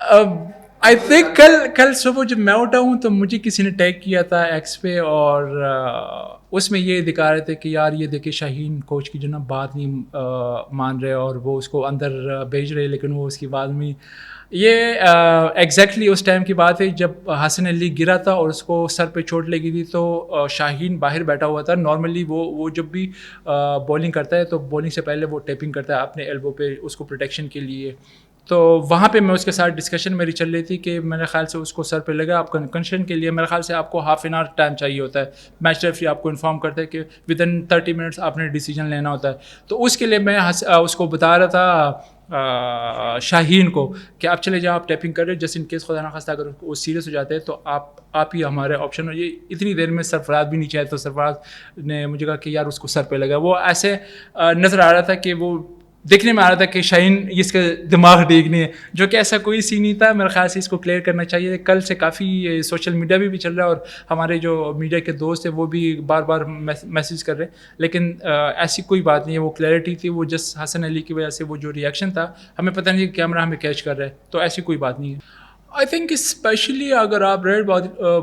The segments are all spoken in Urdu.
آئی تھنک کل صبح جب میں اٹھا ہوں تو مجھے کسی نے ٹیگ کیا تھا ایکس پہ، اور اس میں یہ دکھا رہے تھے کہ یار یہ دیکھے شاہین کوچ کی جو نا بات نہیں مان رہے، اور وہ اس کو اندر بھیج رہے، لیکن وہ اس کی بات میں یہ ایگزیکٹلی اس ٹائم کی بات ہے جب حسن علی گرا تھا اور اس کو سر پہ چوٹ لگی تھی، تو شاہین باہر بیٹھا ہوا تھا. نارملی وہ جب بھی بولنگ کرتا ہے تو بولنگ سے پہلے وہ ٹیپنگ کرتا ہے اپنے ایلبو پہ اس کو پروٹیکشن کے لیے. تو وہاں پہ میں اس کے ساتھ ڈسکشن میری چل رہی تھی کہ میرے خیال سے اس کو سر پہ لگا. آپ کنکنشن کے لیے میرے خیال سے آپ کو ہاف این آور ٹائم چاہیے ہوتا ہے. میچ ریفری آپ کو انفارم کرتا ہے کہ ود ان 30 منٹس آپ نے ڈیسیجن لینا ہوتا ہے. تو اس کے لیے میں اس کو بتا رہا تھا شاہین کو کہ آپ چلے جاؤ، آپ ٹیپنگ کر رہے جسٹ ان کیس خدا نخواستہ اگر وہ سیریس ہو جاتے ہیں تو آپ ہی ہمارے آپشن ہو. یہ اتنی دیر میں سرفراز بھی نیچے آئے تو سرفراز نے مجھے کہا کہ یار اس کو سر پہ لگا. وہ ایسے نظر آ رہا تھا کہ وہ دیکھنے میں آ رہا تھا کہ شاہین اس کا دماغ ٹھیک نہیں ہے، جو کہ ایسا کوئی سی نہیں تھا. میرے خیال سے اس کو کلیئر کرنا چاہیے. کل سے کافی سوشل میڈیا بھی چل رہا ہے اور ہمارے جو میڈیا کے دوست ہیں وہ بھی بار بار میسیج کر رہے ہیں، لیکن ایسی کوئی بات نہیں ہے. وہ کلیئرٹی تھی، وہ جس حسن علی کی وجہ سے وہ جو ریئیکشن تھا ہمیں پتہ نہیں کہ کیمرہ ہمیں کیچ کر رہا ہے، تو ایسی کوئی بات نہیں ہے. آئی تھنک اسپیشلی اگر آپ ریڈ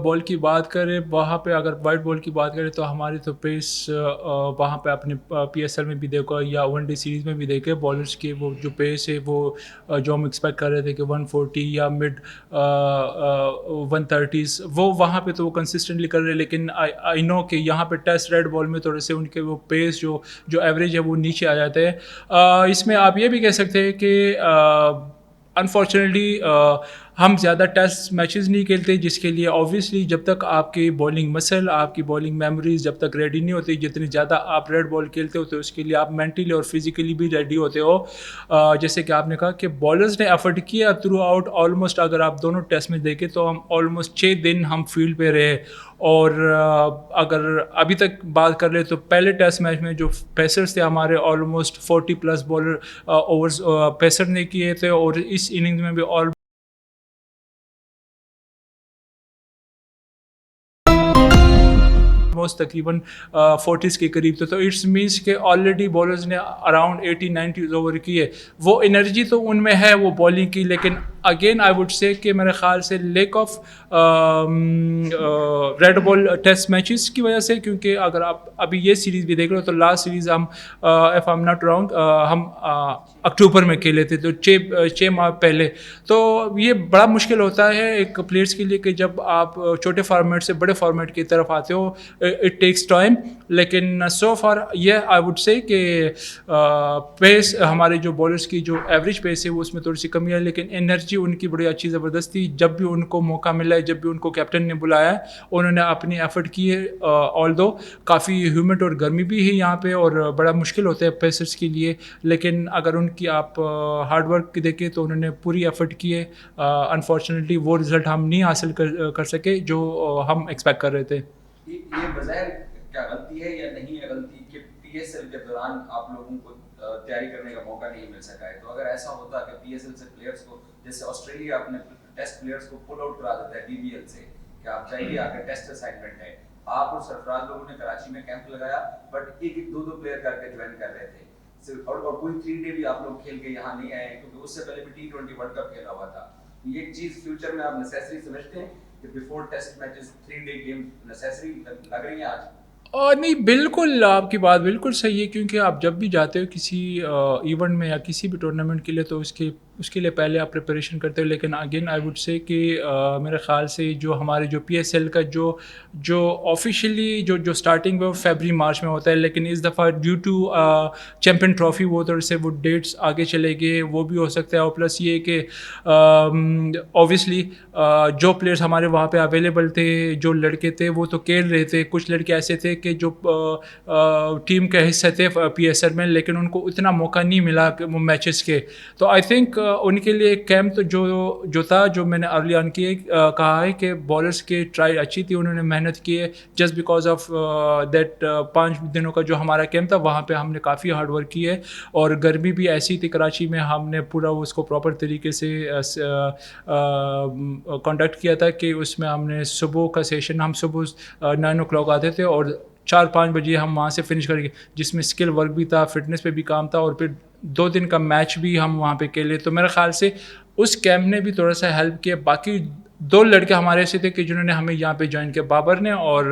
بال کی بات کریں، وہاں پہ اگر وائٹ بال کی بات کریں تو ہماری تو پیس وہاں پہ اپنے پی ایس ایل میں بھی دیکھو یا ون ڈے سیریز میں بھی دیکھے بالرس کی وہ جو پیس ہے وہ جو ہم ایکسپیکٹ کر رہے تھے کہ 140 یا مڈ 130s وہ وہاں پہ تو وہ کنسسٹنٹلی کر رہے. لیکن آئی نو کہ یہاں پہ ٹیسٹ ریڈ بال میں تھوڑے سے ان کے وہ پیس جو ایوریج ہے وہ نیچے آ جاتے ہیں. اس میں آپ یہ بھی کہہ سکتے ہیں کہ انفارچونیٹلی ہم زیادہ ٹیسٹ میچز نہیں کھیلتے، جس کے لیے اوبویسلی جب تک آپ کی بالنگ مسل، آپ کی بالنگ میموریز جب تک ریڈی نہیں ہوتی، جتنی زیادہ آپ ریڈ بال کھیلتے ہوتے اس کے لیے آپ مینٹلی اور فزیکلی بھی ریڈی ہوتے ہو. جیسے کہ آپ نے کہا کہ بالرز نے ایفرٹ کیا تھرو آؤٹ آلموسٹ. اگر آپ دونوں ٹیسٹ میں دیکھیں تو ہم آلموسٹ 6 دن ہم فیلڈ پہ رہے. اور اگر ابھی تک بات کر لیں تو پہلے ٹیسٹ میچ میں جو پیسرز تھے ہمارے آلموسٹ 40+ بالر اوورز پیسر نے کیے تھے، اور اس اننگز میں بھی تقریباً 40s کے قریب تھے. تو اٹس مینس کہ آلریڈی بالرز نے اراؤنڈ 80-90 اوور کیے. وہ انرجی تو ان میں ہے وہ بالنگ کی، لیکن اگین آئی وڈ سے کہ میرے خیال سے lack of red ball test matches کی وجہ سے. کیونکہ اگر آپ ابھی یہ سیریز بھی دیکھ رہے ہو تو لاسٹ سیریز ہم if I am not wrong ہم اکتوبر میں کھیلے تھے، تو 6 ماہ پہلے. تو یہ بڑا مشکل ہوتا ہے ایک پلیئرس کے لیے کہ جب آپ چھوٹے فارمیٹ سے بڑے فارمیٹ کی طرف آتے ہو، اٹ ٹیکس ٹائم. لیکن سو فار یہ آئی وڈ سے کہ پیس ہمارے جو بالرس کی جو ایوریج پیس ہے وہ اس میں تھوڑی سی کمی ہے، لیکن انرجی ان کی بڑی اچھی زبردست تھی. جب بھی ان کو موقع ملا ہے، جب بھی ان کو کیپٹن نے بلایا ہے، انہوں نے اپنی ایفرٹ کی ہے. آل دو کافی ہیومڈ اور گرمی بھی ہے یہاں پہ اور بڑا مشکل ہوتا ہے پیسرس کے لیے، لیکن اگر ان کی آپ ہارڈ ورک دیکھیں تو انہوں نے پوری ایفرٹ کی ہے. انفارچونیٹلی وہ رزلٹ ہم نہیں حاصل کر سکے جو ہم ایکسپیکٹ کر رہے تھے. یہ بظاہر کیا غلطی ہے یا نہیں ہے غلطی کہ پی ایس ایل کے دوران آپ لوگوں کو تیاری کرنے کا موقع نہیں مل سکا ہے؟ تو اگر ایسا ہوتا کہ پی ایس ایل سے پلیئرس کو، جیسے آسٹریلیا اپنے ٹیسٹ پلیئرس کو پل آؤٹ کرا دیتا ہے ڈی بی ایل سے کہ آپ چاہیے آ کے ٹیسٹ اسائنمنٹ ہے، آپ اور سرفراز لوگوں نے کراچی میں کیمپ لگایا بٹ ایک ایک دو پلیئر کر کے جوائن کر رہے تھے، اور کوئی 3 ڈے بھی آپ لوگ کھیل کے یہاں نہیں آئے کیونکہ اس سے پہلے بھی T20 ورلڈ کپ کھیلا ہوا تھا. یہ چیز فیوچر میں آپ نیسیسری سمجھتے ہیں کہ before test matches 3 day game necessary لگ رہی ہیں آج؟ اور نہیں، بالکل آپ کی بات بالکل صحیح ہے. کیونکہ آپ جب بھی جاتے ہو کسی ایونٹ میں یا کسی بھی ٹورنامنٹ کے لیے تو اس کے لیے پہلے آپ پریپریشن کرتے ہو. لیکن اگین آئی وڈ سے کہ میرے خیال سے جو ہمارے جو پی ایس ایل کا جو آفیشیلی جو اسٹارٹنگ وہ فیبری مارچ میں ہوتا ہے، لیکن اس دفعہ ڈیو ٹو چیمپئن ٹرافی وہ تھوڑے سے وہ ڈیٹس آگے چلے گئے، وہ بھی ہو سکتا ہے. اور پلس یہ کہ اوبیسلی جو پلیئرس ہمارے وہاں پہ اویلیبل تھے، جو لڑکے تھے وہ تو کھیل رہے تھے. کچھ لڑکے ایسے تھے کہ جو ٹیم کے حصے تھے پی ایس ایل میں، لیکن ان کو اتنا موقع نہیں ملا وہ میچز کے. تو آئی تھنک ان کے لیے کیمپ تو جو تھا، جو میں نے ارلی آن کہا ہے کہ بالرس کی ٹرائی اچھی تھی، انہوں نے محنت کی ہے. جسٹ بیکاز آف دیٹ 5 دنوں کا جو ہمارا کیمپ تھا وہاں پہ ہم نے کافی ہارڈ ورک کی ہے. اور گرمی بھی ایسی تھی کراچی میں، ہم نے پورا اس کو پراپر طریقے سے کنڈکٹ کیا تھا کہ اس میں ہم نے صبح کا سیشن، ہم صبح 9 o'clock آتے تھے اور 4-5 بجے ہم وہاں سے فنش کر کے، جس میں اسکل ورک بھی تھا، فٹنس پہ بھی کام تھا، اور پھر 2 دن کا میچ بھی ہم وہاں پہ کھیلے. تو میرے خیال سے اس کیمپ نے بھی تھوڑا سا ہیلپ کیا. باقی 2 لڑکے ہمارے ایسے تھے کہ جنہوں نے ہمیں یہاں پہ جوائن کیا, بابر نے اور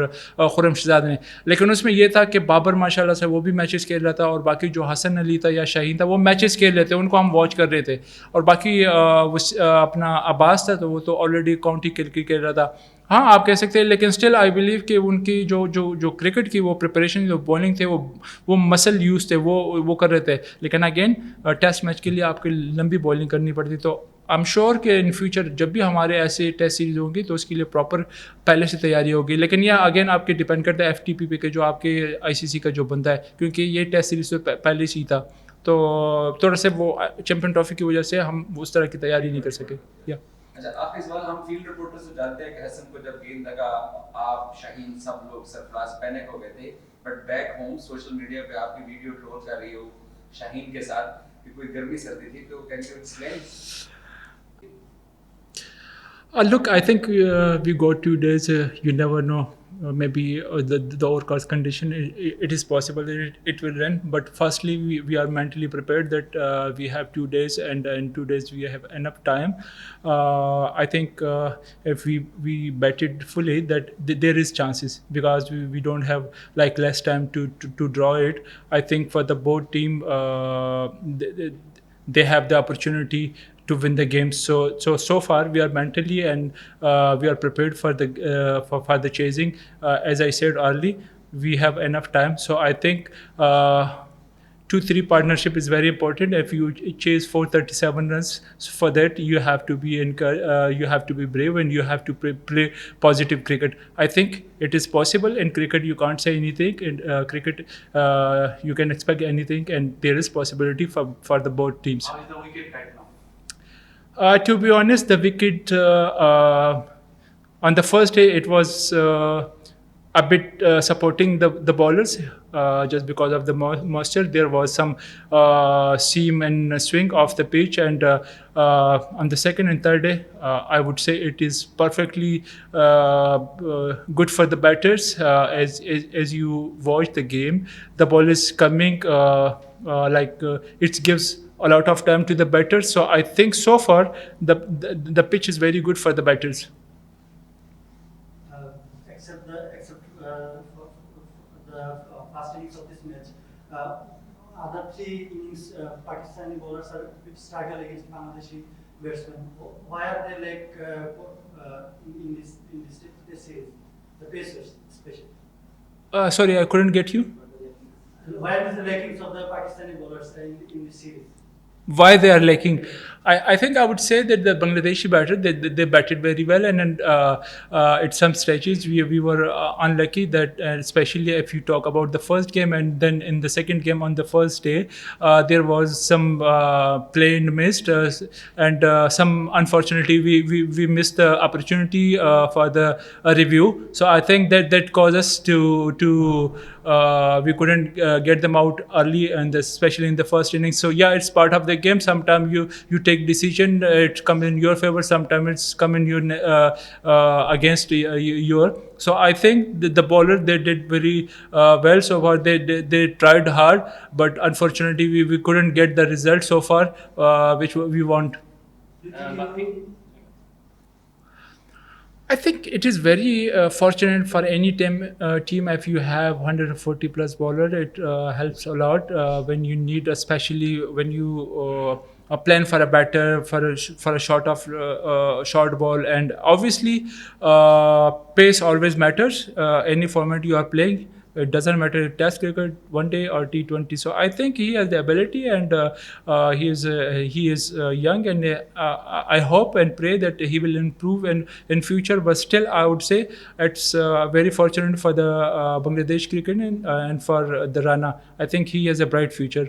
خرم شہزاد نے. لیکن اس میں یہ تھا کہ بابر ماشاء اللہ سے وہ بھی میچز کھیل رہا تھا, اور باقی جو حسن علی تھا یا شاہین تھا وہ میچز کھیل رہے تھے, ان کو ہم واچ کر رہے تھے. اور باقی اپنا عباس تھا تو وہ تو آلریڈی کاؤنٹی کرکٹ کھیل رہا تھا. ہاں آپ کہہ سکتے ہیں, لیکن اسٹل آئی بلیو کہ ان کی جو کرکٹ کی وہ پریپریشن, جو بالنگ تھے وہ مسل یوز تھے, وہ کر رہے تھے. لیکن اگین ٹیسٹ میچ کے لیے آپ کی لمبی بالنگ کرنی پڑتی. تو آئی ایم شیور کہ ان فیوچر جب بھی ہمارے ایسے ٹیسٹ سیریز ہوں گی تو اس کے لیے پراپر پہلے سے تیاری ہوگی. لیکن یہ اگین آپ کے ڈپینڈ کرتا ہے ایف ٹی پی پہ کہ جو آپ کے آئی سی سی کا جو بندہ ہے, کیونکہ یہ ٹیسٹ سیریز تو پہلے سے ہی تھا. تو تھوڑا سے وہ چیمپئن ٹرافی کی وجہ سے ہم اس طرح کی تیاری نہیں کر سکے. یا اچھا, آخری سوال, ہم فیلڈ رپورٹر سے جانتے ہیں کہ حسن کو جب گیند لگا آپ, شاہین, سب لوگ سرفراز پینک ہو گئے تھے. But back home social media پہ آپ کی ویڈیو ٹرول کر رہی ہو شاہین کے ساتھ کہ کوئی گرمی سردی تھی, تو can you explain? Look, I think we got 2 days. You never know. Maybe the overcast condition, it is possible that it will rain. But firstly, we are mentally prepared that we have 2 days, and in 2 days we have enough time. I think if we bet it fully that there is chances, because we don't have like less time to draw it. I think for the both team, they have the opportunity to win the game. So far we are mentally and we are prepared for the chasing. As I said early, we have enough time. So I think 2-3 partnership is very important. If you chase 437 runs, for that you have to be brave, and you have to play positive cricket. I think it is possible. In cricket you can't say anything. In cricket you can expect anything, and there is possibility for the both teams. How is the wicket right now? To be honest, the wicket on the first day it was a bit supporting the bowlers, just because of the moisture. There was some seam and swing off the pitch, and on the second and third day, I would say it is perfectly good for the batters. As you watch the game, the ball is coming it gives a lot of time to the batters. So I think so far the pitch is very good for the batters. Except the first innings of this match, other 3 innings, Pakistani bowlers are struggle against Bangladeshi batsmen. Why are they in this series? The pacers, especially. Sorry, I couldn't get you. Why is the lackings of the Pakistani bowlers in this series? Why they are lacking? I think I would say that the Bangladeshi batter, they batted very well, and at some stretches we were unlucky that, especially if you talk about the first game, and then in the second game on the first day, there was some play and missed, and some unfortunately we missed the opportunity for the review. So I think that caused us to we couldn't get them out early, and especially in the first innings. So yeah, it's part of the game. Sometimes you take decision, it's come in your favor, sometimes it's come in your against your. So I think the bowler, they did very well so far. They tried hard, but unfortunately we couldn't get the result so far which we want. I think it is very fortunate for any team if you have 140 plus bowler. It helps a lot when you need, especially when you plan for a batter for a short ball, and obviously pace always matters. Any format you are playing, it doesn't matter Test cricket, one day or T20. So I think he has the ability, and he is young, and I hope and pray that he will improve in future. But still, I would say it's very fortunate for the Bangladesh cricket and for the Rana. I think he has a bright future.